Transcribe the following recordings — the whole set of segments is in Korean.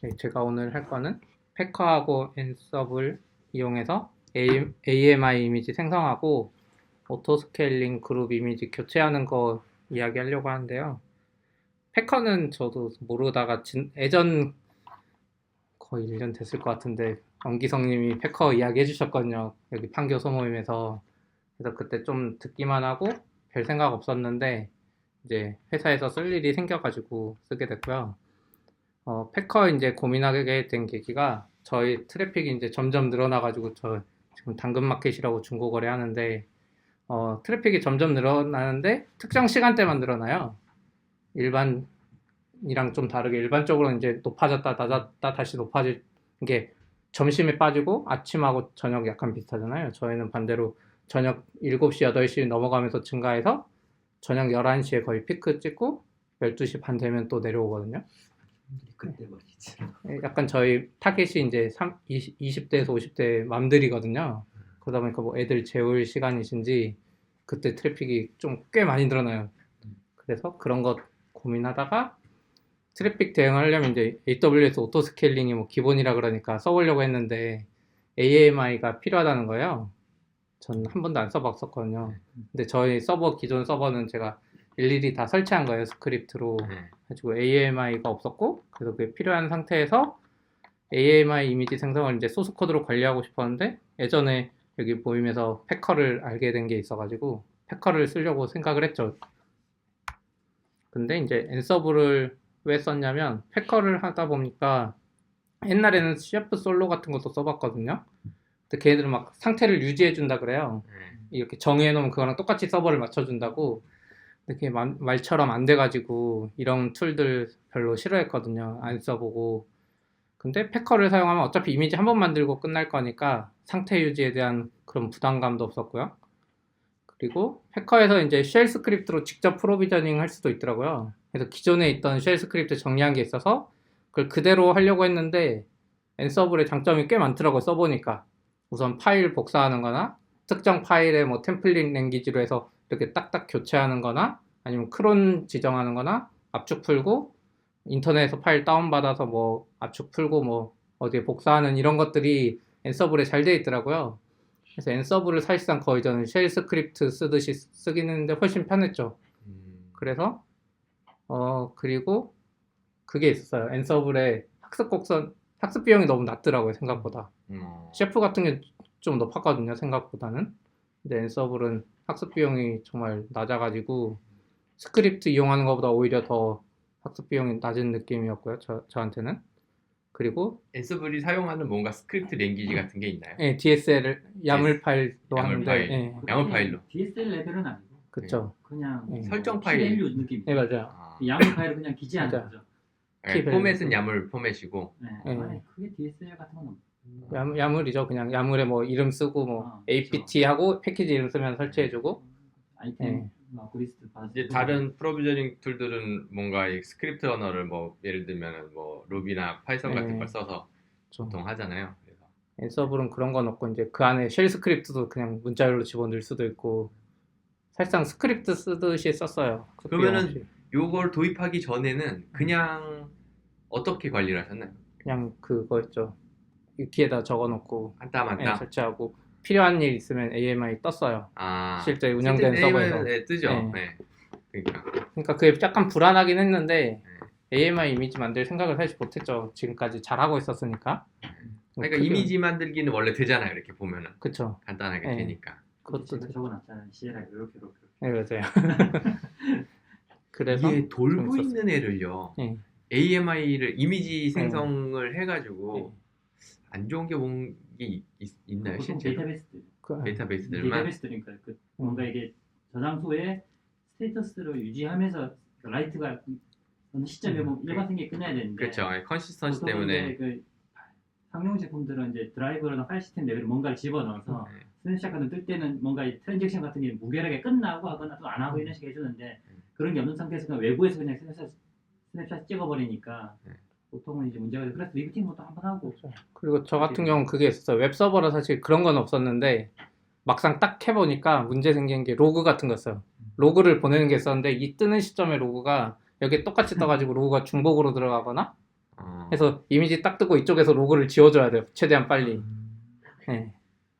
네, 제가 오늘 할 거는 패커하고 앤서블 이용해서 AMI 이미지 생성하고 오토스케일링 그룹 이미지 교체하는 거 이야기하려고 하는데요. 패커는 저도 모르다가 예전 거의 1년 됐을 것 같은데 엄기성님이 패커 이야기 해주셨거든요. 여기 판교 소모임에서. 그래서 그때 좀 듣기만 하고 별 생각 없었는데 이제 회사에서 쓸 일이 생겨가지고 쓰게 됐고요. 패커 이제 고민하게 된 계기가 저희 트래픽이 이제 점점 늘어나가지고 저 지금 당근마켓이라고 중고거래 하는데 트래픽이 점점 늘어나는데 특정 시간대만 늘어나요. 일반이랑 좀 다르게 일반적으로 이제 높아졌다 낮았다 다시 높아진 게 점심에 빠지고 아침하고 저녁 약간 비슷하잖아요. 저희는 반대로 저녁 7시, 8시 넘어가면서 증가해서 저녁 11시에 거의 피크 찍고 12시 반 되면 또 내려오거든요. 그때 말이지. 약간 저희 타겟이 이제 20대에서 50대 맘들이거든요. 그러다 보니까 뭐 애들 재울 시간이신지 그때 트래픽이 좀 꽤 많이 늘어나요. 그래서 그런 것 고민하다가 트래픽 대응하려면 이제 AWS 오토 스케일링이 뭐 기본이라 그러니까 써보려고 했는데 AMI가 필요하다는 거예요. 전 한 번도 안 써봤었거든요. 근데 저희 기존 서버는 제가 일일이 다 설치한 거예요, 스크립트로. 가지고 AMI가 없었고, 그래서 그게 필요한 상태에서 AMI 이미지 생성을 이제 소스 코드로 관리하고 싶었는데, 예전에 여기 모임에서 패커를 알게 된 게 있어가지고, 패커를 쓰려고 생각을 했죠. 근데 이제 앤서블을 왜 썼냐면, 패커를 하다 보니까, 옛날에는 셰프 솔로 같은 것도 써봤거든요. 근데 걔네들은 막 상태를 유지해준다 그래요. 이렇게 정해놓으면 그거랑 똑같이 서버를 맞춰준다고. 근데 그게 말처럼 안 돼가지고 이런 툴들 별로 싫어했거든요. 안 써보고. 근데 패커를 사용하면 어차피 이미지 한 번 만들고 끝날 거니까 상태 유지에 대한 그런 부담감도 없었고요. 그리고 패커에서 이제 쉘 스크립트로 직접 프로비저닝 할 수도 있더라고요. 그래서 기존에 있던 쉘 스크립트 정리한 게 있어서 그걸 그대로 하려고 했는데 앤서블의 장점이 꽤 많더라고요. 써보니까. 우선 파일 복사하는 거나 특정 파일에 뭐 템플릿 랭귀지로 해서 이렇게 딱딱 교체하는 거나 아니면 크론 지정하는 거나 압축 풀고 인터넷에서 파일 다운받아서 뭐 압축 풀고 뭐 어디에 복사하는 이런 것들이 앤서블에 잘 돼 있더라고요. 그래서 앤서블을 사실상 거의 저는 쉘 스크립트 쓰듯이 쓰긴 했는데 훨씬 편했죠. 그래서 그리고 그게 있었어요. 앤서블에 학습 비용이 너무 낮더라고요, 생각보다. 셰프 같은 게 좀 높았거든요, 생각보다는. 근데 앤서블은 학습 비용이 정말 낮아가지고 스크립트 이용하는 것보다 오히려 더 학습 비용이 낮은 느낌이었고요, 저한테는. 그리고 앤서블이 사용하는 뭔가 스크립트 랭귀지 같은 게 있나요? 예, DSL을 야물 파일로 야물 하는데 파일. 예, 야물 파일로. DSL 레벨은 아니고 그쵸. 그냥 예. 설정 파일. PLU 느낌. 예, 맞아요. 야물 파일을 그냥 기지하는 맞아요. 거죠. 포맷은 야물 포맷이고. 네. 예. 아니, 그게 DSL 같은 건 없고. 야물이죠. 그냥 야물에 뭐 이름 쓰고 뭐 apt 하고 패키지 이름 쓰면 설치해주고. 아이템 리스트 받아서 이제 다른 프로비저닝 툴들은 뭔가 이 스크립트 언어를 뭐 예를 들면 뭐 루비나 파이썬 같은 걸 써서 보통 하잖아요. 그래서 앤서블은 그런 건 없고 이제 그 안에 쉘 스크립트도 그냥 문자열로 집어넣을 수도 있고 사실상 스크립트 쓰듯이 썼어요. 그러면은 요걸 도입하기 전에는 그냥 어떻게 관리를 하셨나요? 그냥 그거 있죠. 위키에다 적어놓고 한 땀 한 땀. 설치하고 필요한 일 있으면 AMI 떴어요. 아, 실제 운영된 서버에서. 네, 뜨죠. 네. 네. 그러니까 그게 약간 불안하긴 했는데 AMI 이미지 만들 생각을 사실 못했죠. 지금까지 잘하고 있었으니까. 그러니까 이미지 만들기는 원래 되잖아요. 이렇게 보면은. 그쵸. 간단하게 네. 되니까. 그것도 적어놨잖아요. CLI 이렇게. 네, 맞아요. 그래서 이게 돌고 재밌었어요. 있는 애를요. 네. AMI를 이미지 생성을 해가지고 네. 안 좋은 게 뭔 게 있나요? 보통 실제로? 데이터베이스들만 데이터베이스들만. 그러니까 뭔가 이게 저장소에 스테이터스를 유지하면서 라이트가 어느 시점에 뭐 일관성이 끝나야 되는데 그렇죠. 컨시스턴시 보통 때문에. 이제 그 상용 제품들은 이제 드라이버나 파일 시스템 레벨에 뭔가를 집어넣어서 스냅샷 같은 뜰 때는 뭔가 이 트랜잭션 같은 게 무결하게 끝나고 하거나 또 안 하고 이런 식으로 해주는데 그런 게 없는 상태에서 그냥 외부에서 그냥 스냅샷 찍어버리니까 보통은 이제 문제가 그래서 리부팅 것도 한번 하고. 그리고 저 같은 경우는 그게 있었어요. 웹서버라 사실 그런 건 없었는데 막상 딱 해보니까 문제 생긴 게 로그 같은 거였어요. 로그를 보내는 게 있었는데 이 뜨는 시점에 로그가 여기 똑같이 떠가지고 로그가 중복으로 들어가거나 해서 이미지 딱 뜨고 이쪽에서 로그를 지워줘야 돼요. 최대한 빨리. 네.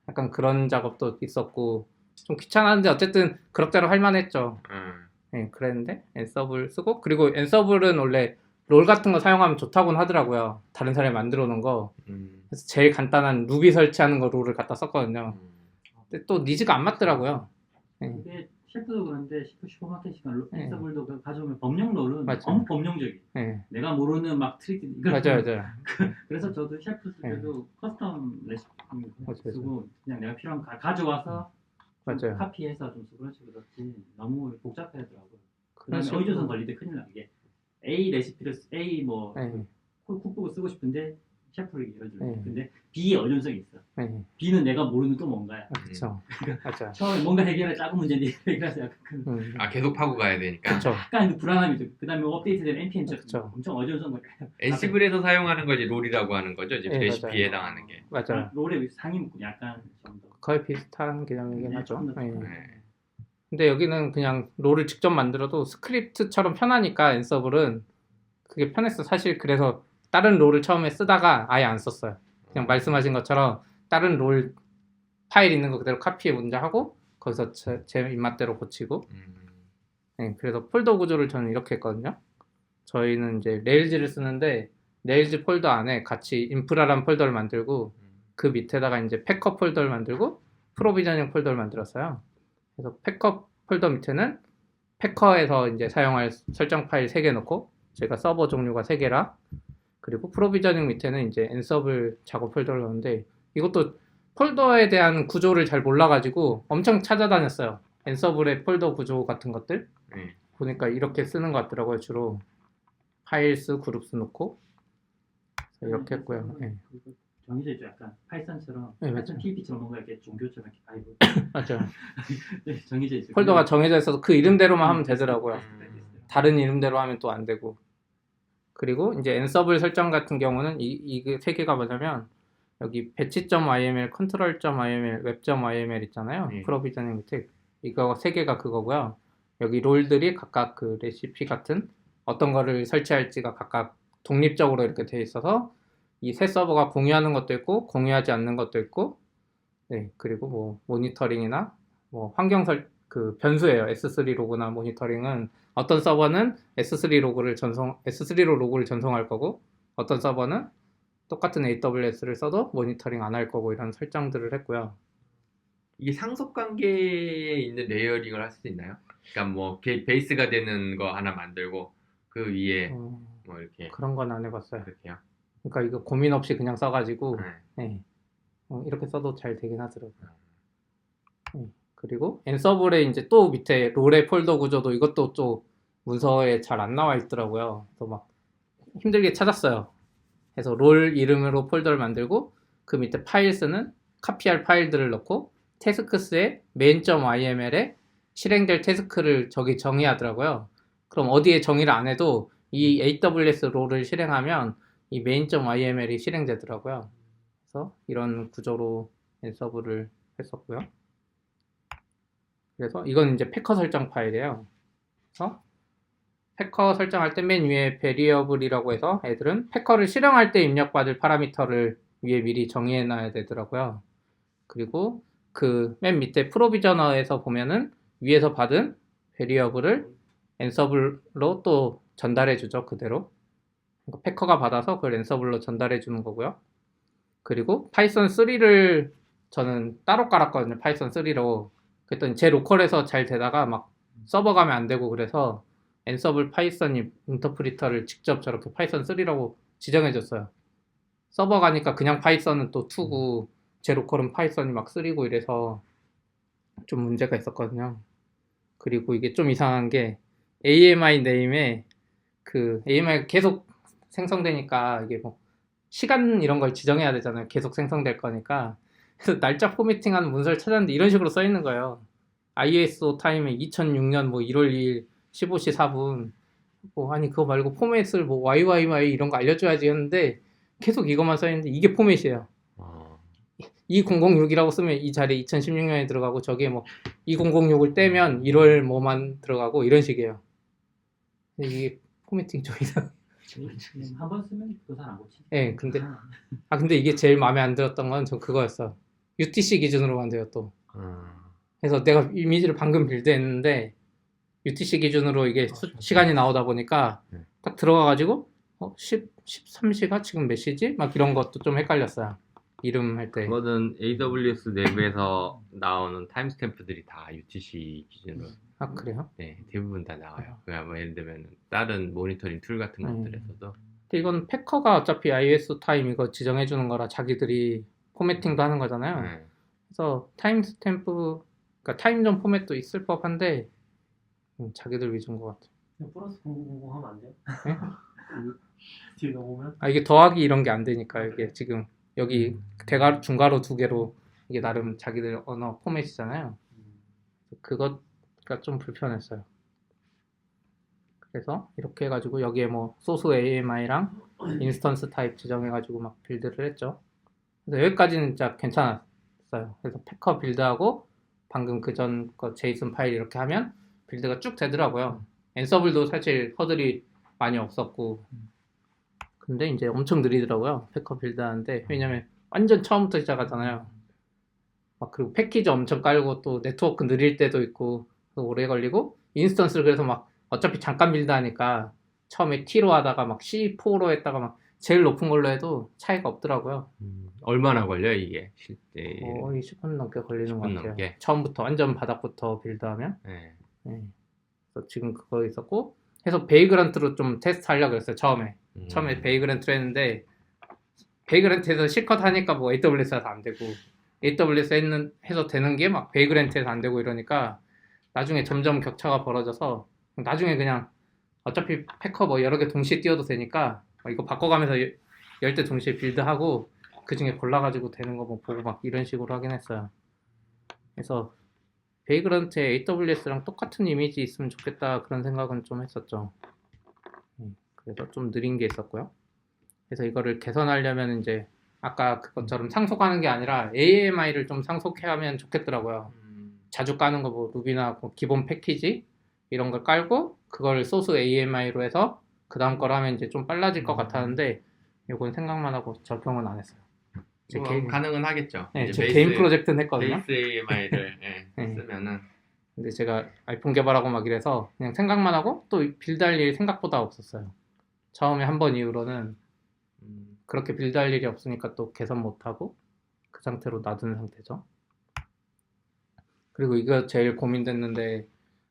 약간 그런 작업도 있었고 좀 귀찮았는데 어쨌든 그럭저럭 할만했죠. 네, 그랬는데 앤서블 쓰고 그리고 앤서블은 원래 롤 같은 거 사용하면 좋다고는 하더라고요. 다른 사람이 만들어 놓은 거. 그래서 제일 간단한 루비 설치하는 거 롤을 갖다 썼거든요. 근데 또 니즈가 안 맞더라고요. 네. 이게 셰프도 그런데 슈퍼마켓이나 네. 앤서블도 가져오면 범용 롤은 맞아요. 너무 범용적이. 네. 내가 모르는 막 트릭 이걸 맞아요. 그래서 저도 셰프 쓸 때도 커스텀 레시피 맞아요. 쓰고 그냥 내가 필요한 거 가져와서 좀 맞아요. 카피해서 좀 쓰고 그런 식으로 그렇지 너무 복잡해하더라고요. 그런 그다음에 식으로. 어휘조선 걸릴 때 큰일 나는 게 A 레시피를 A 뭐 네. 쿡북을 쓰고 싶은데 셰프를 예를 들어 네. 근데 B의 어존성이 있어. 네. B는 내가 모르는 또 뭔가야. 그쵸. 맞아요. 처음에 뭔가 해결할 작은 문제인데 해결해서 약간 그 계속 파고 가야 되니까. 그쵸. 약간 그 불안함이 죠. 그다음에 업데이트된 NPM 그쵸. 엄청 어존성 거예요. 엔시블에서 사용하는 거지 롤이라고 하는 거죠. 지금 네, 레시피에 맞아요. 해당하는 게. 맞아요. 롤의 상위 묶음 약간 좀 더. 거의 비슷한 개념이긴 네, 하죠. 조금 더 네. 더. 근데 여기는 그냥 롤을 직접 만들어도 스크립트처럼 편하니까 앤서블은 그게 편했어. 사실 그래서 다른 롤을 처음에 쓰다가 아예 안 썼어요. 그냥 말씀하신 것처럼 다른 롤 파일 있는 거 그대로 카피해 먼저 하고 거기서 제 입맛대로 고치고 네, 그래서 폴더 구조를 저는 이렇게 했거든요. 저희는 이제 레일즈를 쓰는데 레일즈 폴더 안에 같이 인프라란 폴더를 만들고 그 밑에다가 이제 패커 폴더를 만들고 프로비저닝 폴더를 만들었어요. 그래서 패커 폴더 밑에는 패커에서 이제 사용할 설정 파일 3개 넣고 제가 서버 종류가 3개라 그리고 프로비저닝 밑에는 이제 앤서블 작업 폴더를 넣었는데 이것도 폴더에 대한 구조를 잘 몰라가지고 엄청 찾아다녔어요. 앤서블의 폴더 구조 같은 것들 보니까 이렇게 쓰는 것 같더라고요. 주로 파일스, 그룹스 넣고 이렇게 했고요. 네. 정해져 있죠. 약간 파이썬처럼 네, 파이썬 맞아요. TP처럼 뭔가 이렇게 종교처럼 이렇게 바이브 맞아요. 네, 정해져 있어요. 폴더가 정해져 있어서 그 이름대로만 하면 되더라고요. 네. 다른 이름대로 하면 또 안 되고. 그리고 이제 앤서블 설정 같은 경우는 이게 세 개가 뭐냐면 여기 batch.yml, control.yml, web.yml 있잖아요. 프로비저닝 밑에 이거 세 개가 그거고요. 여기 롤들이 각각 그 레시피 같은 어떤 거를 설치할지가 각각 독립적으로 이렇게 돼 있어서 이 세 서버가 공유하는 것도 있고 공유하지 않는 것도 있고 네, 그리고 뭐 모니터링이나 뭐 그 변수예요. S3 로그나 모니터링은 어떤 서버는 S3 로그를 전송할 거고 어떤 서버는 똑같은 AWS를 써도 모니터링 안 할 거고 이런 설정들을 했고요. 이게 상속 관계에 있는 레이어링을 할 수도 있나요? 그러니까 뭐 베이스가 되는 거 하나 만들고 그 위에 뭐 이렇게 그런 건 안 해봤어요. 그렇게요. 그러니까 이거 고민 없이 그냥 써가지고 네. 네. 이렇게 써도 잘 되긴 하더라고요. 그리고 앤서블에 이제 또 밑에 롤의 폴더 구조도 이것도 또 문서에 잘 안 나와 있더라고요. 그래서 막 힘들게 찾았어요. 그래서 롤 이름으로 폴더를 만들고 그 밑에 파일스는 카피할 파일들을 넣고 태스크스에 main.yml에 실행될 태스크를 저기 정의하더라고요. 그럼 어디에 정의를 안 해도 이 AWS 롤을 실행하면 이 main.yml이 실행되더라고요. 그래서 이런 구조로 앤서블을 했었고요. 그래서 이건 이제 패커 설정 파일이에요. 그래서 패커 설정할 때 맨 위에 variable이라고 해서 애들은 패커를 실행할 때 입력받을 파라미터를 위에 미리 정의해 놔야 되더라고요. 그리고 그 맨 밑에 프로비저너에서 보면은 위에서 받은 variable을 앤서블로 또 전달해 주죠. 그대로. 그러니까 패커가 받아서 그걸 앤서블로 전달해 주는 거고요. 그리고 파이썬 3를 저는 따로 깔았거든요. 파이썬 3로. 그랬더니 제 로컬에서 잘 되다가 막 서버 가면 안 되고 그래서 앤서블 파이썬 인터프리터를 직접 저렇게 파이썬 3라고 지정해 줬어요. 서버 가니까 그냥 파이썬은 또 2고 제 로컬은 파이썬이 막 3고 이래서 좀 문제가 있었거든요. 그리고 이게 좀 이상한 게 AMI 네임에 그 AMI가 계속 생성되니까 이게 뭐 시간 이런 걸 지정해야 되잖아요. 계속 생성될 거니까. 그래서 날짜 포매팅하는 문서를 찾았는데 이런 식으로 써 있는 거예요. ISO 타임에 2006년 뭐 1월 2일 15시 4분. 뭐 아니 그거 말고 포맷을 뭐 YYY 이런 거 알려줘야지 했는데 계속 이것만 써 있는데 이게 포맷이에요. 2006이라고 쓰면 이 자리에 2016년에 들어가고 저기에 뭐 2006을 떼면 1월 뭐만 들어가고 이런 식이에요. 이게 포매팅 좀 이상. 한 번 쓰면 또 잘 안 고치. 예, 근데 이게 제일 마음에 안 들었던 건 전 그거였어. UTC 기준으로 만들어 또. 그래서 내가 이미지를 방금 빌드했는데 UTC 기준으로 이게 시간이 나오다 보니까 네. 딱 들어가가지고 13시가 지금 몇 시지? 막 이런 것도 좀 헷갈렸어요. 이름 할 때. 그거는 AWS 내부에서 나오는 타임스탬프들이 다 UTC 기준으로 아, 그래요? 네, 대부분 다 나와요. 그냥 뭐 예를 들면 다른 모니터링 툴 같은 것들에서도 근데 이건 패커가 어차피 iOS 타임 이거 지정해 주는 거라 자기들이 포매팅도 하는 거잖아요. 네. 그래서 타임스탬프, 그러니까 타임존 포맷도 있을 법한데 자기들 위주인 것 같아요. 그냥 플러스 0000 하면 안 돼요? 네? 뒤에 넘으면? 아, 이게 더하기 이런 게 안 되니까 이게 지금 여기 대가로 중괄호 두 개로 이게 나름 자기들 언어 포맷이잖아요. 그거가 좀 불편했어요. 그래서 이렇게 해가지고 여기에 뭐 소스 AMI랑 인스턴스 타입 지정해가지고 막 빌드를 했죠. 그래서 여기까지는 진짜 괜찮았어요. 그래서 패커 빌드하고 방금 그전 거 제이슨 파일 이렇게 하면 빌드가 쭉 되더라고요. 앤서블도 사실 허들이 많이 없었고, 근데 이제 엄청 느리더라고요. 패커 빌드 하는데. 왜냐면 완전 처음부터 시작하잖아요. 막 그리고 패키지 엄청 깔고 또 네트워크 느릴 때도 있고 오래 걸리고, 인스턴스를 그래서 막 어차피 잠깐 빌드 하니까 처음에 T로 하다가 막 C4로 했다가 막 제일 높은 걸로 해도 차이가 없더라고요. 얼마나 걸려요 이게 실제? 거의 10분 넘게 걸리는 10분 것 같아요. 넘게? 처음부터 완전 바닥부터 빌드하면. 네. 네. 그래서 지금 그거 있었고, 해서 베이그런트로 좀 테스트 하려고 했어요. 처음에 베이그런트로 했는데, 베이그런트에서 실컷 하니까 뭐 AWS에서 안 되고, AWS 해서 되는 게 막 베이그런트에서 안 되고 이러니까 나중에 점점 격차가 벌어져서, 나중에 그냥 어차피 패커 뭐 여러 개 동시에 띄워도 되니까 이거 바꿔가면서 10대 동시에 빌드하고 그 중에 골라가지고 되는 거 뭐 보고 막 이런 식으로 하긴 했어요. 그래서 베이그런트에 AWS랑 똑같은 이미지 있으면 좋겠다 그런 생각은 좀 했었죠. 그래서 좀 느린 게 있었고요. 그래서 이거를 개선하려면 이제 아까 그것처럼 상속하는 게 아니라 AMI를 좀 상속하면 좋겠더라고요. 자주 까는 거 뭐 루비나 뭐 기본 패키지 이런 걸 깔고 그걸 소스 AMI로 해서 그 다음 걸 하면 이제 좀 빨라질 것 같았는데 이건 생각만 하고 적용은 안 했어요. 제 뭐 개인, 가능은 하겠죠. 네, 이제 제 개인 프로젝트는 했거든요. 베이스 AMI를 네. 쓰면은 근데 제가 아이폰 개발하고 막 이래서 그냥 생각만 하고 또 빌드할 일이 생각보다 없었어요. 처음에 한 번 이후로는 그렇게 빌드할 일이 없으니까 또 개선 못하고 그 상태로 놔둔 상태죠. 그리고 이거 제일 고민됐는데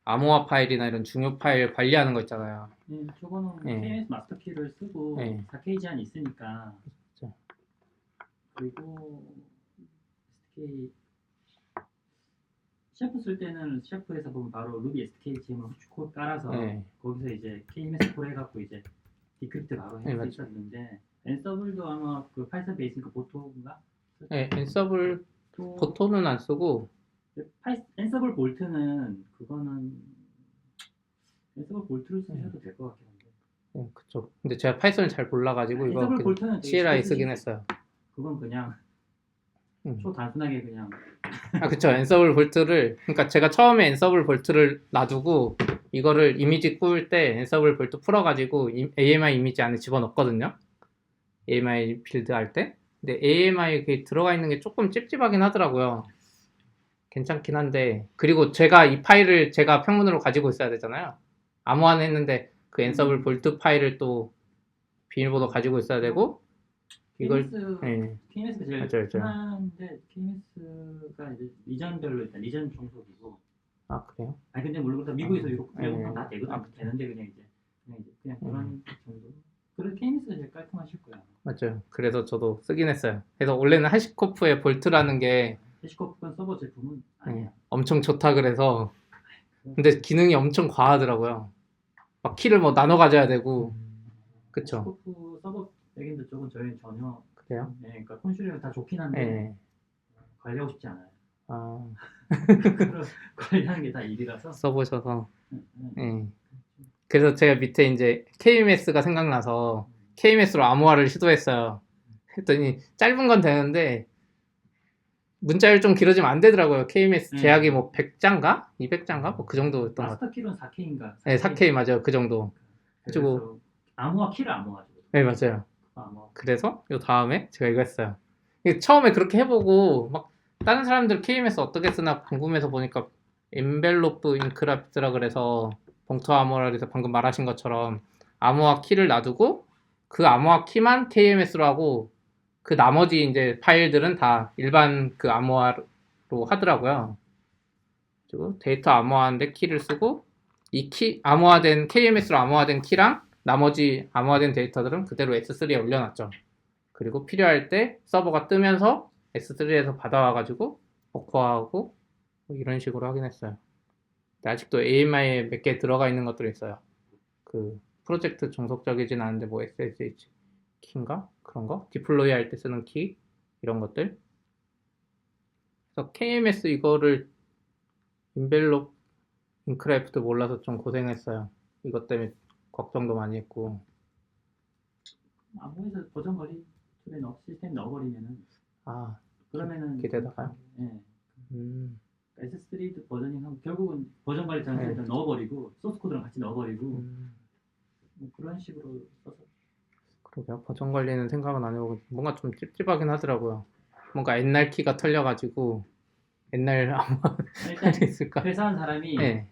암호화 파일이나 이런 중요 파일 관리하는 거 있잖아요. 네, 저거는 네. KMS 마스터 키를 쓰고 네. 4K 제한이 있으니까. 그렇죠. 그리고 SDK 셰프 쓸 때는 셰프에서 보면 바로 루비 SDK 지금은 코드 깔아서 네. 거기서 이제 KMS 콜 해갖고 이제 디크립트 바로 네, 할 수 있었는데 앤서블도 아마 그 파이썬 베이스니까 보토인가? 네, 앤서블 또 보토는 안 쓰고 앤서블 볼트는 그거는 앤서블 볼트를 쓰셔도 될 것 같긴 한데. 네, 그쵸. 근데 제가 파이썬을 잘 몰라가지고 이거 앤서블 그냥 볼트는 되게 CLI 쉽게 쓰긴 쓰실 했어요. 그건 그냥 초단순하게 그냥 아, 그쵸. 앤서블 볼트를, 그러니까 제가 처음에 앤서블 볼트를 놔두고 이거를 이미지 꾸울 때 앤서블 볼트 풀어가지고 AMI 이미지 안에 집어넣거든요. AMI 빌드 할 때. 근데 AMI 그 들어가 있는 게 조금 찝찝하긴 하더라고요. 괜찮긴 한데, 그리고 제가 이 파일을 제가 평문으로 가지고 있어야 되잖아요. 암호화는 했는데 그 앤서블 볼트 파일을 또 비밀번호 가지고 있어야 되고, 이걸 KMS가 제일 맞아요. 편한데 KMS가 이제 리전별로 일단 리전 종속이고. 아, 그래요? 아니 근데 물론 미국에서 유럽 네. 다 되거든. 되는데 그냥 그냥 그런 정도. 그래서 KMS가 제일 깔끔하실 거야. 맞아요. 그래서 저도 쓰긴 했어요. 그래서 원래는 하시코프의 볼트라는 게 해시코프건 서버 제품은 아니야. 엄청 좋다 그래서, 근데 기능이 엄청 과하더라고요. 막 키를 뭐 나눠 가져야 되고. 그쵸. 해시코프 서버 백엔드 쪽은 저희는 전혀. 그래요? 네, 그러니까 콘슈리가 다 좋긴 한데 네. 관리하고 싶지 않아요. 아, 그걸 관리하는 게 다 일이라서. 써보셔서. 네. 그래서 제가 밑에 이제 KMS가 생각나서 KMS로 암호화를 시도했어요. 했더니 짧은 건 되는데 문자율 좀 길어지면 안 되더라고요. KMS 제약이 뭐 100자인가? 200자인가? 뭐 그 정도였던 것 같아요. 마스터 키로는 4K인가? 네, 4K 맞아요. 그 정도. 그래서 그리고 암호화 키를 암호화죠. 네, 맞아요. 암호화. 그래서 요 다음에 제가 이거 했어요. 이게 처음에 그렇게 해보고 막 다른 사람들 KMS 어떻게 쓰나 궁금해서 보니까 엔벨로프 인크라프트라 그래서 봉투 암호화라 그래서 방금 말하신 것처럼 암호화 키를 놔두고 그 암호화 키만 KMS로 하고 그 나머지 이제 파일들은 다 일반 그 암호화로 하더라고요. 그리고 데이터 암호화하는데 키를 쓰고 이 키 암호화된 KMS로 암호화된 키랑 나머지 암호화된 데이터들은 그대로 S3에 올려놨죠. 그리고 필요할 때 서버가 뜨면서 S3에서 받아와가지고 버커하고 뭐 이런 식으로 하긴 했어요. 근데 아직도 AMI에 몇 개 들어가 있는 것들이 있어요. 그 프로젝트 정석적이진 않은데 뭐 SSH 키인가? 그런 거? 디플로이 할 때 쓰는 키 이런 것들. 그래서 KMS 이거를 인벨롭 인크래프트 몰라서 좀 고생했어요. 이것 때문에 걱정도 많이 했고. 암호에서 버전 관리 툴에 시스템 넣어버리면은 아, 그러면은 기대다가요? 예. 음, S3도 버저닝하면 결국은 버전 관리 장치에 네. 넣어버리고 소스 코드랑 같이 넣어버리고 음. 뭐 그런 식으로 써서 그러게요. 버전 관리는 생각은 안 해보고 뭔가 좀 찝찝하긴 하더라고요. 뭔가 옛날 키가 털려가지고 옛날 아무 일단 게 있을까? 회사한 사람이 네,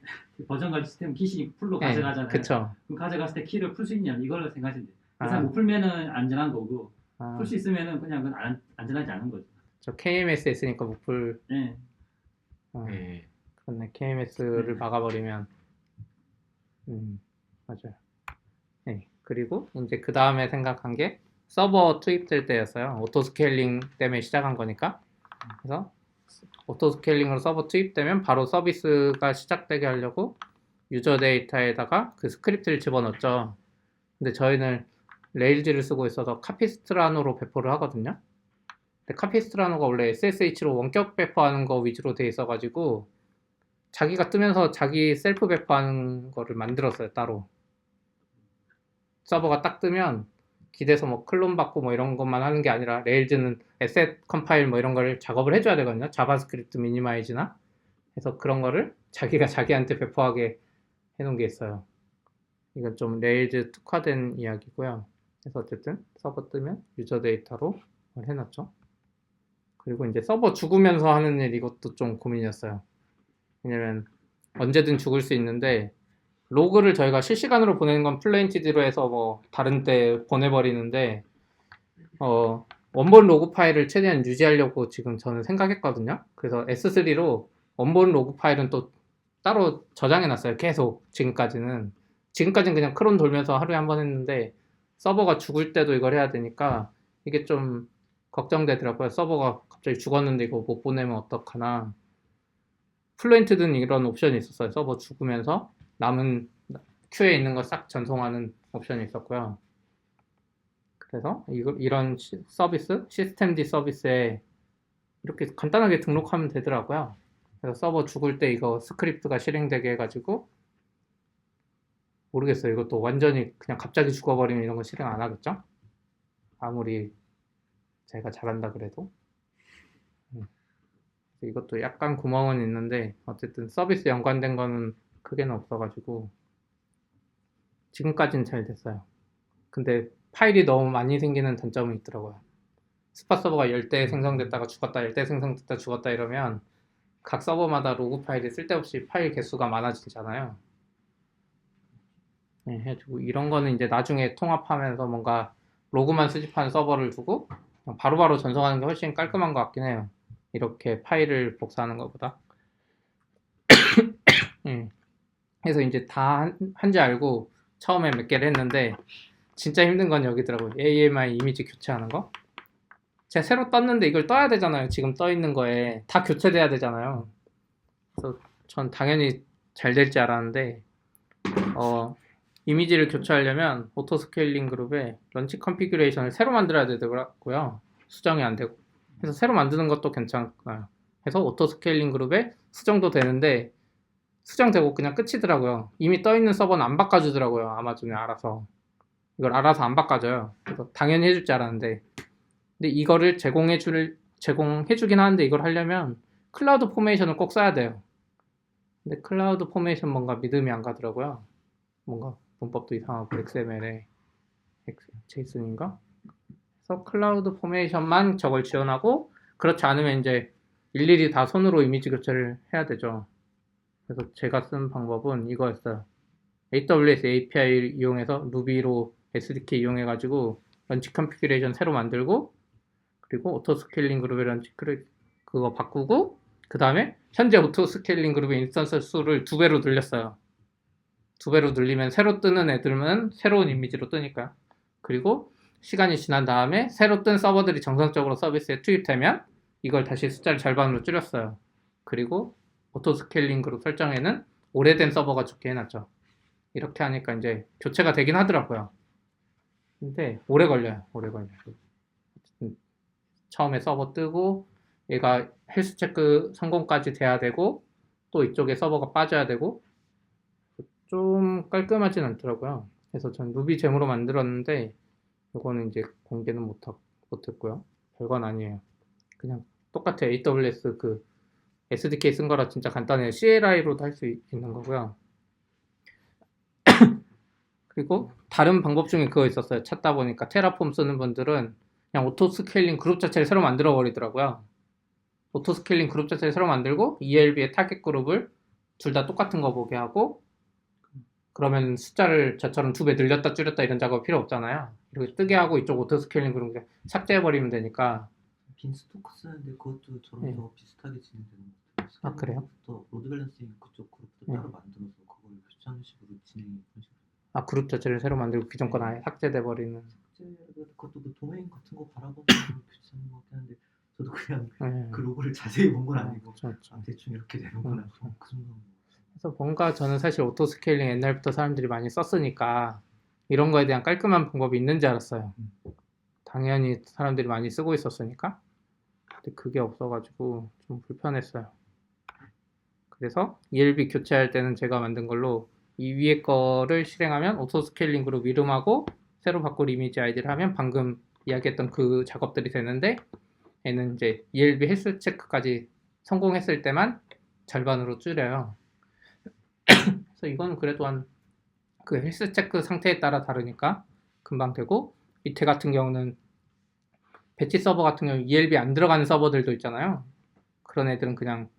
버전 관리 시스템 키시 풀로 네, 가져가잖아요. 그쵸. 그럼 가져갔을 때 키를 풀 수 있냐 이걸로 생각하시면 돼요. 그 아, 사람 못 풀면은 안전한 거고 아, 풀 수 있으면은 그냥 그건 안전하지 않은 거죠. 저 KMS 했으니까 목풀. 예. 네. 그렇네. KMS를 막아버리면, 맞아요. 네, 그리고 이제 그 다음에 생각한 게 서버 투입될 때였어요. 오토스케일링 때문에 시작한 거니까. 그래서 오토스케일링으로 서버 투입되면 바로 서비스가 시작되게 하려고 유저 데이터에다가 그 스크립트를 집어넣었죠. 근데 저희는 레일즈를 쓰고 있어서 카피스트라노로 배포를 하거든요. 근데 카피스트라노가 원래 SSH로 원격 배포하는 거 위주로 돼 있어가지고 자기가 뜨면서 자기 셀프 배포하는 거를 만들었어요, 따로. 서버가 딱 뜨면 기대서 뭐 클론 받고 뭐 이런 것만 하는 게 아니라 레일즈는 에셋 컴파일 뭐 이런 거를 작업을 해줘야 되거든요. 자바스크립트 미니마이즈나. 그래서 그런 거를 자기가 자기한테 배포하게 해놓은 게 있어요. 이건 좀 레일즈 특화된 이야기고요. 그래서 어쨌든 서버 뜨면 유저 데이터로 해놨죠. 그리고 이제 서버 죽으면서 하는 일 이것도 좀 고민이었어요. 왜냐면 언제든 죽을 수 있는데 로그를 저희가 실시간으로 보내는 건 플레인티드로 해서 뭐 다른 때 보내버리는데 원본 로그 파일을 최대한 유지하려고 지금 저는 생각했거든요. 그래서 S3로 원본 로그 파일은 또 따로 저장해놨어요. 계속 지금까지는 그냥 크론 돌면서 하루에 한 번 했는데 서버가 죽을 때도 이걸 해야 되니까 이게 좀 걱정되더라고요. 서버가 갑자기 죽었는데 이거 못 보내면 어떡하나. 플루엔트든 이런 옵션이 있었어요. 서버 죽으면서 남은 큐에 있는 거 싹 전송하는 옵션이 있었고요. 그래서 이런 서비스, 시스템D 서비스에 이렇게 간단하게 등록하면 되더라고요. 그래서 서버 죽을 때 이거 스크립트가 실행되게 해가지고 모르겠어요. 이것도 완전히 그냥 갑자기 죽어버리면 이런 거 실행 안 하겠죠? 아무리 제가 잘한다 그래도. 이것도 약간 구멍은 있는데 어쨌든 서비스 연관된 거는 크게는 없어가지고 지금까지는 잘 됐어요. 근데 파일이 너무 많이 생기는 단점은 있더라고요. 스팟 서버가 10대 생성됐다가 죽었다, 10대 생성됐다 죽었다 이러면 각 서버마다 로그 파일이 쓸데없이 파일 개수가 많아지잖아요. 네, 해가지고 이런 거는 이제 나중에 통합하면서 뭔가 로그만 수집하는 서버를 두고 바로바로 전송하는 게 훨씬 깔끔한 것 같긴 해요. 이렇게 파일을 복사하는 것보다. 그래서 이제 다 한지 알고 처음에 몇 개를 했는데 진짜 힘든 건 여기더라고요. AMI 이미지 교체하는 거. 제가 새로 떴는데 이걸 떠야 되잖아요. 지금 떠 있는 거에 다 교체돼야 되잖아요. 그래서 전 당연히 잘 될 줄 알았는데 이미지를 교체하려면 오토스케일링 그룹에 런치 컨피규레이션을 새로 만들어야 되더라고요. 수정이 안 되고. 그래서 새로 만드는 것도 괜찮아요. 그래서 오토스케일링 그룹에 수정도 되는데 수정되고 그냥 끝이더라고요. 이미 떠있는 서버는 안 바꿔주더라고요. 아마존에 알아서. 이걸 알아서 안 바꿔줘요. 그래서 당연히 해줄 줄 알았는데 근데 이거를 제공해주긴 하는데 이걸 하려면 클라우드 포메이션을 꼭 써야 돼요. 근데 클라우드 포메이션 뭔가 믿음이 안 가더라고요. 뭔가 문법도 이상하고 XML에. 제이슨인가? 그래서 클라우드 포메이션만 저걸 지원하고 그렇지 않으면 이제 일일이 다 손으로 이미지 교체를 해야 되죠. 그래서 제가 쓴 방법은 이거였어요. AWS API 이용해서 루비로 SDK 이용해가지고 런치 컨피규레이션 새로 만들고 그리고 오토 스케일링 그룹의 런치 그거 바꾸고 그 다음에 현재 오토 스케일링 그룹의 인스턴스 수를 2배로 늘렸어요. 2배로 늘리면 새로 뜨는 애들은 새로운 이미지로 뜨니까요. 그리고 시간이 지난 다음에 새로 뜬 서버들이 정상적으로 서비스에 투입되면 이걸 다시 숫자를 절반으로 줄였어요. 그리고 오토 스케일링 그룹 설정에는 오래된 서버가 좋게 해놨죠. 이렇게 하니까 이제 교체가 되긴 하더라고요. 근데 오래 걸려요. 처음에 서버 뜨고 얘가 헬스 체크 성공까지 돼야 되고 또 이쪽에 서버가 빠져야 되고 좀 깔끔하진 않더라고요. 그래서 전 루비 잼으로 만들었는데 이거는 이제 공개는 못했고요. 별건 아니에요. 그냥 똑같아요. AWS 그 SDK 쓴 거라 진짜 간단해요. CLI로도 할 수 있는 거고요. 그리고 다른 방법 중에 그거 있었어요. 찾다 보니까 테라폼 쓰는 분들은 그냥 오토 스케일링 그룹 자체를 새로 만들어 버리더라고요. 오토 스케일링 그룹 자체를 새로 만들고 ELB의 타겟 그룹을 둘 다 똑같은 거 보게 하고 그러면 숫자를 저처럼 2배 늘렸다 줄였다 이런 작업 필요 없잖아요. 이렇게 뜨게 하고 이쪽 오토 스케일링 그룹 삭제해 버리면 되니까. 빈스토크 쓰는데 그것도 저랑 네. 더 비슷하게 진행되는 것 같아요. 아, 그래요? 부터 로드 밸런싱 그쪽 그룹도 네. 따로 만들어서 그걸 교체하는 식으로 진행이 하시고 아, 그룹 자체를 새로 만들고 기존 건 아예 삭제돼 버리는. 그것도 뭐 도메인 같은 거 바라보면 교체하는 것 같긴 한데 저도 그냥 네. 그 로고를 자세히 본 건 아니고 그렇죠. 대충 이렇게 되는구나 그 정도. 그래서 뭔가 저는 사실 오토 스케일링 옛날부터 사람들이 많이 썼으니까 이런 거에 대한 깔끔한 방법이 있는지 알았어요. 당연히 사람들이 많이 쓰고 있었으니까. 근데 그게 없어가지고 좀 불편했어요. 그래서 ELB 교체할 때는 제가 만든 걸로 이 위에 거를 실행하면 오토 스케일링 그룹 이름하고 새로 바꿀 이미지 아이디를 하면 방금 이야기했던 그 작업들이 되는데 얘는 이제 ELB 헬스 체크까지 성공했을 때만 절반으로 줄여요. 그래서 이건 그래도 한 그 헬스 체크 상태에 따라 다르니까 금방 되고 밑에 같은 경우는 배치 서버 같은 경우 ELB 안 들어가는 서버들도 있잖아요. 그런 애들은 그냥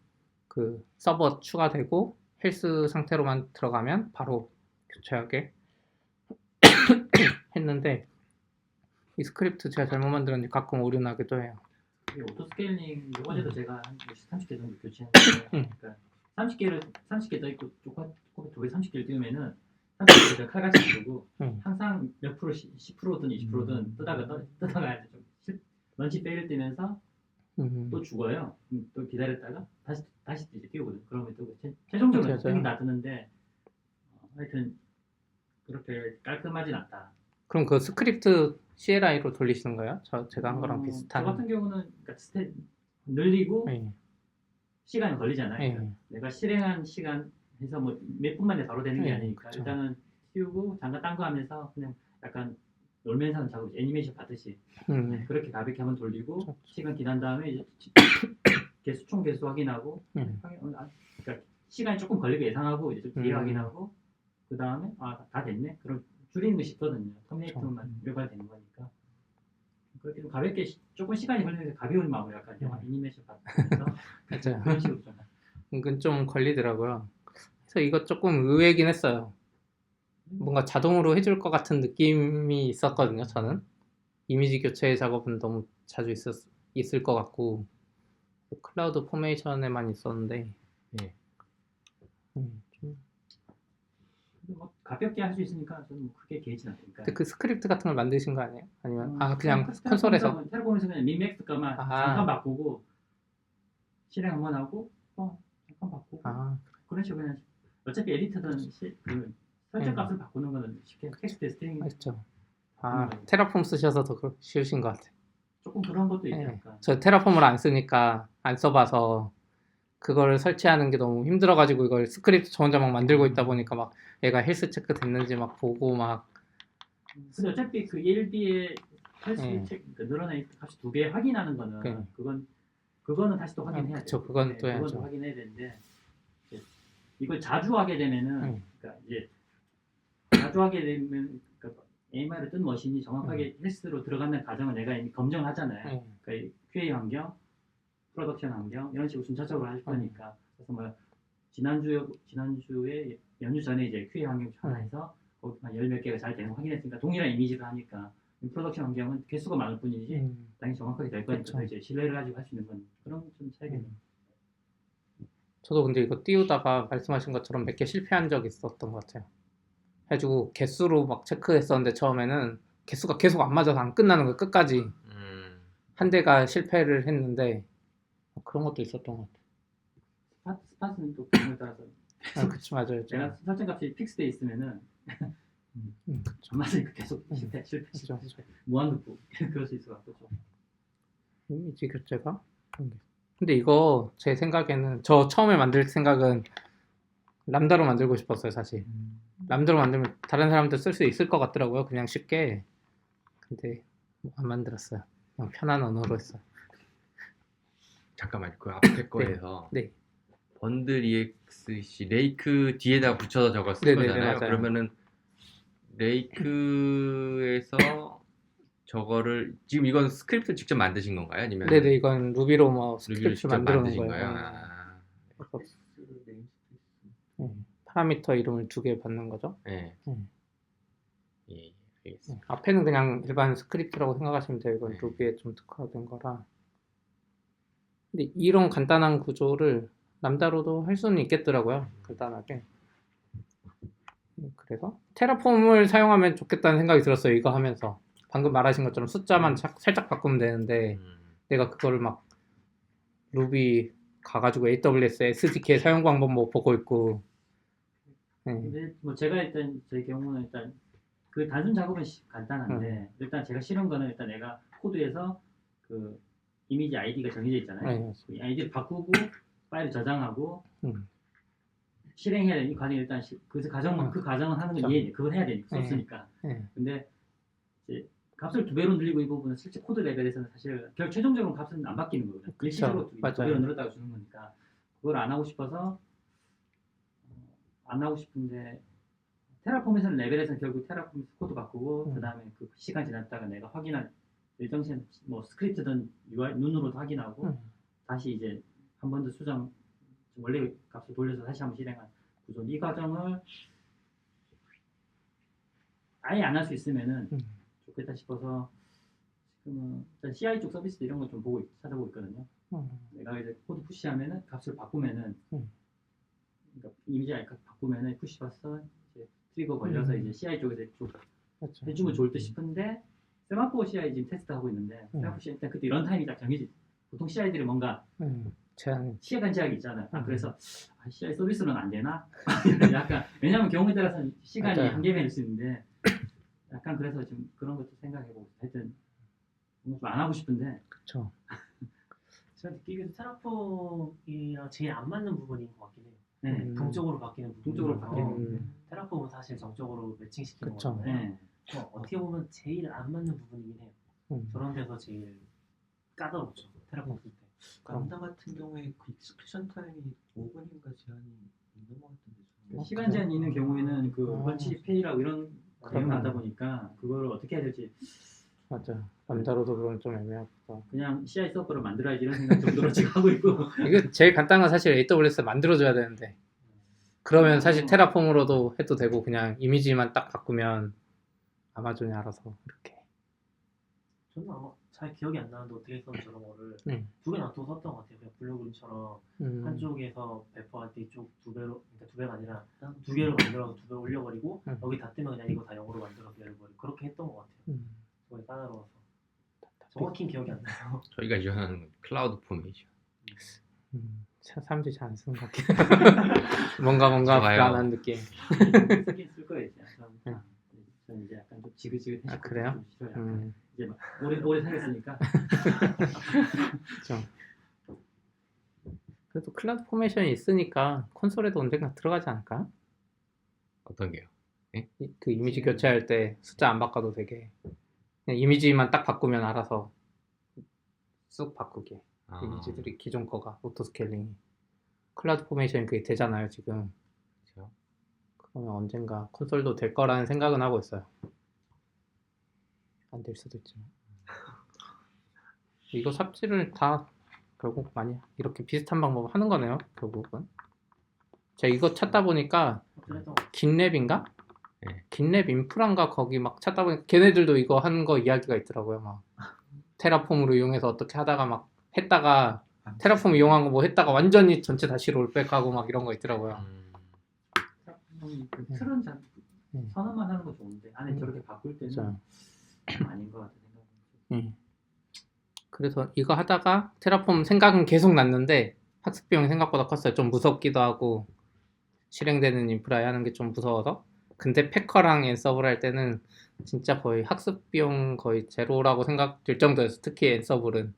그 서버 추가되고 헬스 상태로만 들어가면 바로 교체하게 했는데 이 스크립트 제가 잘못 만들었는지 가끔 오류 나기도 해요. 이 오토 스케일링 어제도 제가 한 30개 정도 교체했는데 그러니까 30개 떠 있고 조금 30개를 띄우면은 30개를 칼같이 누르고 항상 몇 프로 10%든 20%든 뜨다가 좀 런치 페일 뜨면서 또 죽어요. 또 기다렸다가 다시 이제 띄우거든. 그러면 또 최종적으로 맞아요. 뜨긴 다 뜨는데 하여튼 그렇게 깔끔하진 않다. 그럼 그 스크립트 CLI로 돌리시는 거예요? 제가 한 거랑 비슷한. 저 같은 경우는 그러니까 늘리고 네. 시간이 걸리잖아요. 네. 그러니까 내가 실행한 시간 해서 뭐 몇 분 만에 바로 되는 게 네, 아니니까 그쵸. 일단은 띄우고 잠깐 딴 거 하면서 그냥 약간 놀면서 하는 작업, 애니메이션 받듯이 그렇게 가볍게 한번 돌리고 그쵸. 시간 지난 다음에 이제 총 개수 확인하고 그러니까 시간이 조금 걸리게 예상하고 이제 좀 뒤에 확인하고 그 다음에 다 됐네. 그럼 줄이는 거 쉽거든요. 터미네이터만 유발되는 되는 거니까 그렇게 좀 가볍게 조금 시간이 걸리는데 가벼운 마음으로 약간 영화 애니메이션 받으면서 맞아요. 그런 식으로 좀 은근 좀 걸리더라고요. 그래서 이거 조금 의외이긴 했어요. 뭔가 자동으로 해줄 것 같은 느낌이 있었거든요. 저는 이미지 교체 작업은 너무 자주 있을 것 같고 클라우드 포메이션에만 있었는데 좀. 뭐 가볍게 할 수 있으니까 저는 뭐 크게 개의치 않으니까. 근데 그 스크립트 같은 걸 만드신 거 아니에요? 아니면 그냥 콘솔에서? 테라폼에서 그냥 민맥스 값만 잠깐 바꾸고 실행 한번 하고 잠깐 바꾸고 그런 식으로 그냥 어차피 에디터든 그 설정 값을 바꾸는 거는 쉽게 텍스트 스트링 맞죠. 테라폼 쓰셔서 더 쉬우신 것 같아요. 조금 그런 것도 있지 네. 않을까. 저 테라폼을 안 쓰니까 안 써봐서 그거를 설치하는 게 너무 힘들어가지고 이걸 스크립트 저 혼자 막 만들고 있다 보니까 막 얘가 헬스 체크 됐는지 막 보고 막. 근데 어차피 그 ELB의 헬스 체크 늘어나 있는 값이 2배 확인하는 거는 그거는 다시 또 확인해야 돼요. 그쵸, 그건 또 해야죠. 그건 확인해야 되는데 이걸 자주 하게 되면은 그러니까 이제 자주 하게 되면 그러니까 AMI를 뜬 머신이 정확하게 헬스로 들어가는 과정을 내가 이미 검증을 하잖아요. 네. 그러니까 QA 환경, 프로덕션 환경 이런 식으로 순차적으로 할 거니까. 그래서 뭐 지난주에 연휴 전에 이제 QA 환경 전화해서 거기 한 열 몇 개가 잘 되는 거 확인했으니까 동일한 이미지를 하니까 프로덕션 환경은 개수가 많을 뿐이지 당연히 정확하게 될 거니까 그쵸. 이제 신뢰를 가지고 할 수 있는 건 그런 좀 차이겠네요. 저도 근데 이거 띄우다가 말씀하신 것처럼 몇 개 실패한 적이 있었던 것 같아요. 해가지고 개수로 막 체크했었는데 처음에는 개수가 계속 안 맞아서 안 끝나는 거예요. 끝까지 한 대가 실패를 했는데 그런 것도 있었던 것 스팟은 또 경우에 따라서 같아요. 그쵸, 맞아요. 내가 설정값이 픽스돼 있으면은 그쵸. 안 맞으니까 계속 실패 그쵸, 그쵸. 무한루프 그럴 수 있을 것 같고 좀. 이미지 교체가 그런 게. 근데 이거 제 생각에는 저 처음에 만들 생각은 람다로 만들고 싶었어요, 사실. 람다로 만들면 다른 사람들 쓸 수 있을 것 같더라고요, 그냥 쉽게. 근데 안 만들었어요. 그냥 편한 언어로 했어요. 잠깐만 그 앞에 거에서 네. 번들 EXC 레이크 뒤에다 붙여서 저걸 쓴 네네네, 거잖아요. 맞아요. 그러면은 레이크에서 저거를 지금 이건 스크립트 직접 만드신 건가요? 아니면 네네, 이건 루비로 뭐 루비를 스크립트 직접 만들어 놓은 만드신 거예요. 거예요? 네. 아, 그래서 네임스페이스. 파라미터 이름을 2개 받는 거죠. 네. 음. 예, 알겠습니다. 앞에는 그냥 일반 스크립트라고 생각하시면 돼요. 이건 네. 루비에 좀 특화된 거라. 근데 이런 간단한 구조를 람다로도 할 수는 있겠더라고요. 간단하게. 그래서 테라폼을 사용하면 좋겠다는 생각이 들었어요. 이거 하면서. 방금 말하신 것처럼 숫자만 살짝 바꾸면 되는데 내가 그거를 막 루비 가가지고 AWS SDK 사용 방법 뭐 보고 있고. 근데 뭐 제가 일단 제 경우는 일단 그 단순 작업은 간단한데 일단 제가 싫은 거는 일단 내가 코드에서 그 이미지 아이디가 정해져 있잖아요. 이 아이디를 바꾸고 파일을 저장하고 실행해야 되는 이 과정이 일단 그 과정은 하는 건 이해해. 그걸 해야 되니까 썼으니까. 근데 이제 값을 2배로 늘리고 이 부분은 실제 코드 레벨에서는 사실 결국 최종적으로 값은 안 바뀌는 거거든요. 일시적으로 2배로 늘었다고 주는 거니까 그걸 안 하고 싶어서 안 하고 싶은데 테라폼에서는 레벨에서는 결국 테라폼 코드 바꾸고 그 다음에 그 시간 지났다가 내가 확인한 일정 시간 뭐 스크립트든 UI 눈으로도 확인하고 다시 이제 한 번 더 수정 원래 값을 돌려서 다시 한번 실행한 구조. 이 과정을 아예 안 할 수 있으면은 좋겠다 싶어서 지금은 일단 CI 쪽 서비스 이런 거 좀 찾아보고 있거든요. 내가 이제 코드 푸시하면은 값을 바꾸면은 그러니까 이미지 값 바꾸면은 푸시 받아서 이제 트리거 걸려서 이제 CI 쪽에서 좀 해주면 좋을 듯 싶은데 세마포 CI 지금 테스트하고 있는데 세마포 CI 일단 그때 런타임이 딱 정해지. 보통 CI들이 뭔가 시간 제약이 있잖아요. 그래서 CI 서비스는 안 되나? 약간 왜냐하면 경우에 따라서 시간이 한계가 있을 수 있는데 약간 그래서 좀 그런 것도 생각해보고 하여튼 좀 안 하고 싶은데 그쵸. 제가 듣기에도 테라폼이랑 제일 안 맞는 부분인 것 같긴 해요. 네. 동적으로 바뀌는 부분. 동적으로 바뀌는 테라폼은 사실 정적으로 매칭시키는 그쵸. 건데 네. 어떻게 보면 제일 안 맞는 부분이긴 해요. 저런 데서 제일 까다롭죠. 테라폼 쓸 때. 람다 같은 경우에 그 익스큐션 타임이 5분인가 제한이 있는 것 같은데 시간 제한 있는 경우에는 그 아. 원치 페이라고 이런 내용 그러네. 하다 보니까 그걸 어떻게 해야 될지 맞아. 람다로도 그건 좀 애매하다. 그냥 CI 서버를 만들어야지 이런 생각 정도로 지금 하고 있고 이거 제일 간단한 건 사실 AWS 만들어줘야 되는데 그러면 사실 테라폼으로도 해도 되고 그냥 이미지만 딱 바꾸면 아마존이 알아서 이렇게. 저는 아마 잘 기억이 안 나는데 어떻게 했었는지 저런 거를 두 개 놔두고 썼던 것 같아요. 그냥 블로그처럼 한쪽에서 배포할 때 이쪽 2배로, 그러니까 2배가 아니라 2개로 만들어서 2배 올려버리고 여기 다 뜨면 그냥 이거 다 0으로 만들어서 내려버리고 그렇게 했던 것 같아요. 그게 까다로워서 정확히 기억이 안 나요. 저희가 지원하는 건 클라우드 포메이션. 사람들이 잘 안 쓰는 것 같긴 해. 뭔가 좋아요. 불안한 느낌. 쓰긴 쓸 거예요 이제. 저는 이제 약간 좀 지긋지긋해. 아, 그래요? 좀 싫어요. 이제 막 오래 살겠으니까. 그렇죠. 그래도 클라우드 포메이션이 있으니까 콘솔에도 언젠가 들어가지 않을까? 어떤 게요? 그 이미지 교체할 때 숫자 안 바꿔도 되게 그냥 이미지만 딱 바꾸면 알아서 쑥 바꾸게. 이미지들이 기존 거가 오토스케일링이 클라우드 포메이션이 그게 되잖아요 지금. 그렇죠. 그러면 언젠가 콘솔도 될 거라는 생각은 하고 있어요. 안 될 수도 있지만 이거 삽질을 다 결국 많이 이렇게 비슷한 방법을 하는 거네요. 결국은 제가 이거 찾다 보니까 긴랩인가? 네. 긴랩 인프라인가 거기 막 찾다 보니까 걔네들도 이거 하는 거 이야기가 있더라고요. 막 테라폼으로 이용해서 어떻게 하다가 막 했다가 테라폼 이용한 거 뭐 했다가 완전히 전체 다시 롤백하고 막 이런 거 있더라고요. 그 틀은 선언만 하는 거 좋은데 안에 저렇게 바꿀 때는 진짜. 아닌 것 같아 생각은. 그래서 이거 하다가 테라폼 생각은 계속 났는데 학습 비용이 생각보다 컸어요. 좀 무섭기도 하고 실행되는 인프라에 하는 게 좀 무서워서. 근데 패커랑 앤서블 할 때는 진짜 거의 학습 비용 거의 제로라고 생각될 정도였어. 특히 앤서블은.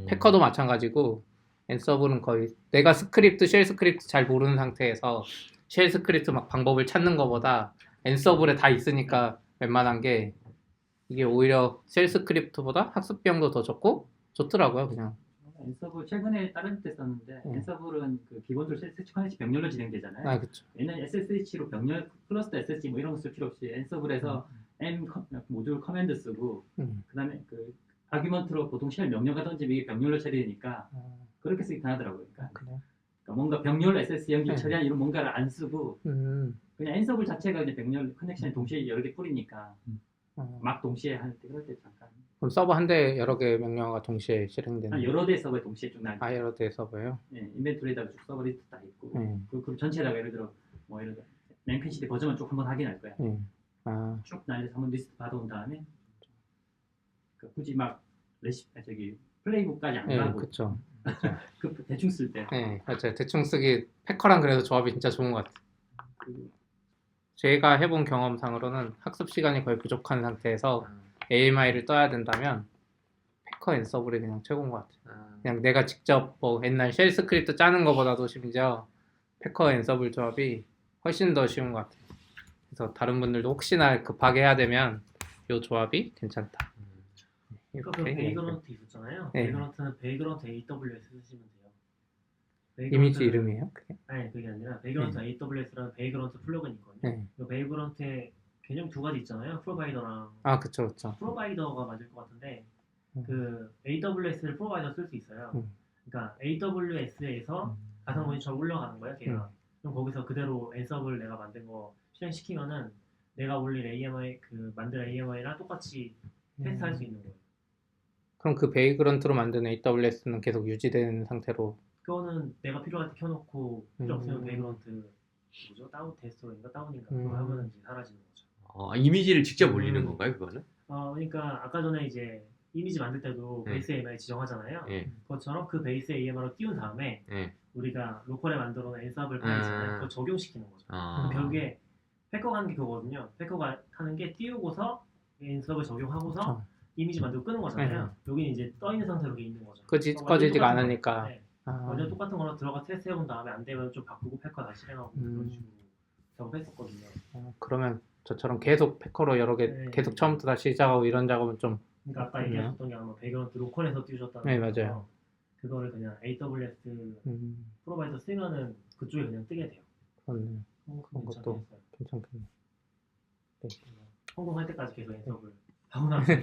패커도 마찬가지고 앤서블은 거의 내가 스크립트, 쉘 스크립트 잘 모르는 상태에서 쉘 스크립트 막 방법을 찾는 것보다 앤서블에 다 있으니까 웬만한 게 이게 오히려 쉘 스크립트보다 학습 비용도 더 적고 좋더라고요. 그냥 앤서블 최근에 다른 데 썼는데 앤서블은 그 기본적으로 SSH 커넥시 병렬로 진행되잖아요. 그쵸. 옛날 SSH로 병렬 플러스 SSH 뭐 이런 거 쓸 필요 없이 앤서블에서 모듈 커맨드 쓰고 그다음에 그 아규먼트로 보통 쉘 명령가 던지면 이게 병렬로 처리되니까 그렇게 쓰기 편하더라고요. 그러니까 뭔가 병렬로 SS 연결 처리한 이런 뭔가를 안 쓰고 그냥 앤서블 자체가 이제 병렬 커넥션이 동시에 여러 개 뿌리니까 막 동시에 할 때 그럴 때 잠깐. 그럼 서버 한 대 여러 개 명령어가 동시에 실행되는 여러 대 서버에 동시에 쭉 날. 여러 대 서버요? 네, 인벤토리에다가 쭉 서버 리스트 다 있고 그 전체에다가 예를 들어 뭐 예를 들어 맨펜시티 버전만 쭉 한번 확인할 거야. 쭉 날려서 한번 리스트 받아온 다음에 굳이 막 저기 플레이북까지 안 가고. 그쵸. 그 대충 쓸 때. 네, 맞아요. 대충 쓰기 패커랑 그래서 조합이 진짜 좋은 것 같아요. 제가 해본 경험상으로는 학습 시간이 거의 부족한 상태에서 AMI를 떠야 된다면 패커 앤서블이 그냥 최고인 것 같아요. 그냥 내가 직접 뭐 옛날 쉘 스크립트 짜는 것보다도 심지어 패커 앤서블 조합이 훨씬 더 쉬운 것 같아요. 그래서 다른 분들도 혹시나 급하게 해야 되면 이 조합이 괜찮다. 그 베이그런트 있었잖아요. 네. 베이그런트는 베이그런트 AWS 쓰시면 돼요. 이미지 이름이에요? 그게? 아니 그게 아니라 베이그런트 AWS라는 베이그런트 플러그인 있거든요. 이 베이그런트의 개념 두 가지 있잖아요. 프로바이더랑 그쵸. 프로바이더가 맞을 것 같은데 그 AWS를 프로바이더 쓸 수 있어요. 그러니까 AWS에서 가상원리처럼 올라가는 거예요. 걔가. 그럼 거기서 그대로 앤서블 내가 만든 거 실행시키면은 내가 올린 AMI 그 만든 AMI랑 똑같이 테스트할 수 있는 거예요. 그럼 그 베이그런트로 만든 AWS는 계속 유지되는 상태로 그거는 내가 필요할 때 켜놓고 필요 없으면 베이그런트 다운 테스트인가 다운인가 그거 하면은 이제 사라지는 거죠. 이미지를 직접 올리는 건가요, 그거는? 그러니까 아까 전에 이제 이미지 만들 때도 베이스 AMI 지정하잖아요. 그것처럼 그 베이스 AMI로 띄운 다음에 우리가 로컬에 만들어 놓은 앤서블 파일 있잖아요. 그걸 적용시키는 거죠. 결국에 패커가 하는 게 그거거든요. 패커가 하는 게 띄우고서 앤서블 적용하고서 이미지 만들고 끄는 거잖아요. 여기는 이제 떠 있는 상태로 있는 거죠. 꺼지지가 않으니까. 완전 똑같은 거로 들어가 테스트 해본 다음에 안 되면 좀 바꾸고 패커 다시 실행하고 그런 식으로 작업했었거든요. 그러면 저처럼 계속 패커로 여러 개 계속 처음부터 다시 시작하고 이런 작업은 좀. 그러니까 아까 얘기하셨던 게 아마 배그런트 로컬에서 띄우셨다는 네, 맞아요. 그거를 그냥 AWS 프로바이더 쓰면은 그쪽에 그냥 뜨게 돼요. 그런 것도 괜찮겠네요. 성공할 때까지 계속 앤서블 하고 나서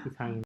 이상이